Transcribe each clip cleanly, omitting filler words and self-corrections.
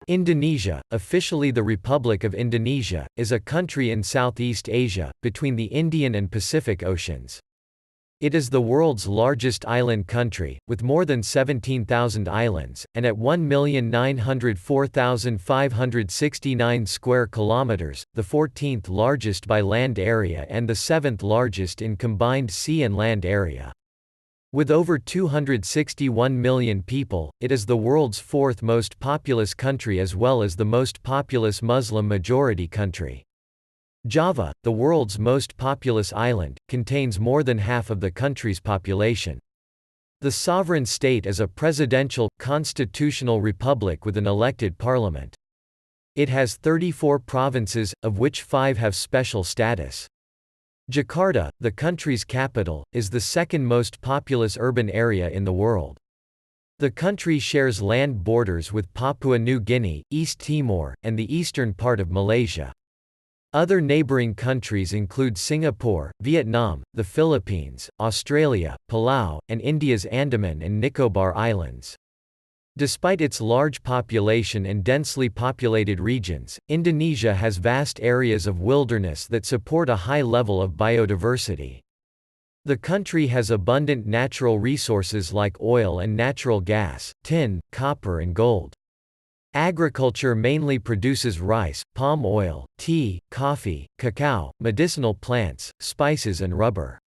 Indonesia, officially the Republic of Indonesia, is a country in Southeast Asia, between the Indian and Pacific Oceans. It is the world's largest island country, with more than 17,000 islands, and at 1,904,569 square kilometers, the 14th largest by land area and the 7th largest in combined sea and land area. With over 261 million people, it is the world's fourth most populous country as well as the most populous Muslim-majority country. Java, the world's most populous island, contains more than half of the country's population. The sovereign state is a presidential, constitutional republic with an elected parliament. It has 34 provinces, of which 5 have special status. Jakarta, the country's capital, is the second most populous urban area in the world. The country shares land borders with Papua New Guinea, East Timor, and the eastern part of Malaysia. Other neighbouring countries include Singapore, Vietnam, the Philippines, Australia, Palau, and India's Andaman and Nicobar Islands. Despite its large population and densely populated regions, Indonesia has vast areas of wilderness that support a high level of biodiversity. The country has abundant natural resources like oil and natural gas, tin, copper and gold. Agriculture mainly produces rice, palm oil, tea, coffee, cacao, medicinal plants, spices and rubber.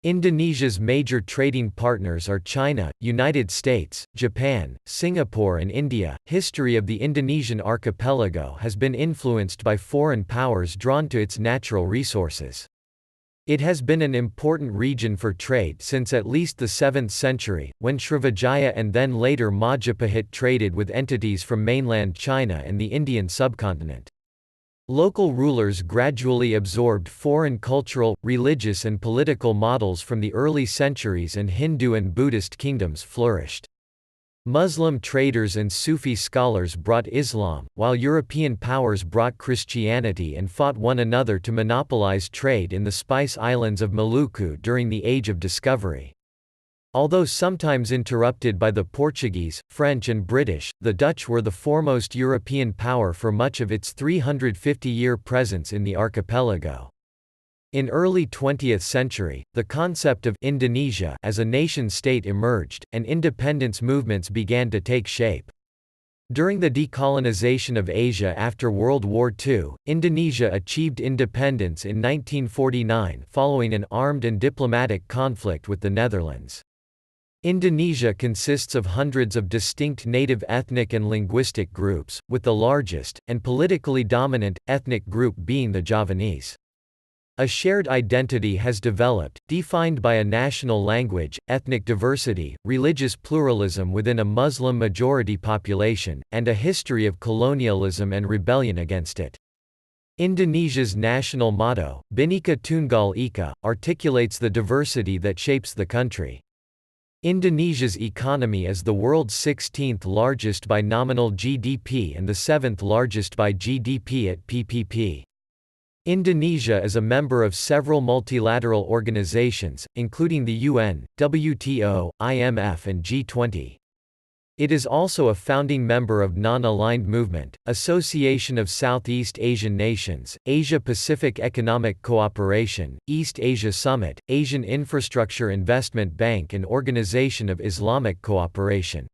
Indonesia's major trading partners are China, United States, Japan, Singapore and India. History of the Indonesian archipelago has been influenced by foreign powers drawn to its natural resources. It has been an important region for trade since at least the 7th century, when Srivijaya and then later Majapahit traded with entities from mainland China and the Indian subcontinent. Local rulers gradually absorbed foreign cultural, religious and political models from the early centuries and Hindu and Buddhist kingdoms flourished. Muslim traders and Sufi scholars brought Islam, while European powers brought Christianity and fought one another to monopolize trade in the Spice Islands of Maluku during the Age of Discovery. Although sometimes interrupted by the Portuguese, French and British, the Dutch were the foremost European power for much of its 350-year presence in the archipelago. In early 20th century, the concept of Indonesia as a nation-state emerged, and independence movements began to take shape. During the decolonization of Asia after World War II, Indonesia achieved independence in 1949 following an armed and diplomatic conflict with the Netherlands. Indonesia consists of hundreds of distinct native ethnic and linguistic groups, with the largest, and politically dominant, ethnic group being the Javanese. A shared identity has developed, defined by a national language, ethnic diversity, religious pluralism within a Muslim-majority population, and a history of colonialism and rebellion against it. Indonesia's national motto, Bhinneka Tunggal Ika, articulates the diversity that shapes the country. Indonesia's economy is the world's 16th largest by nominal GDP and the 7th largest by GDP at PPP. Indonesia is a member of several multilateral organizations, including the UN, WTO, IMF and G20. It is also a founding member of Non-Aligned Movement, Association of Southeast Asian Nations, Asia-Pacific Economic Cooperation, East Asia Summit, Asian Infrastructure Investment Bank and Organization of Islamic Cooperation.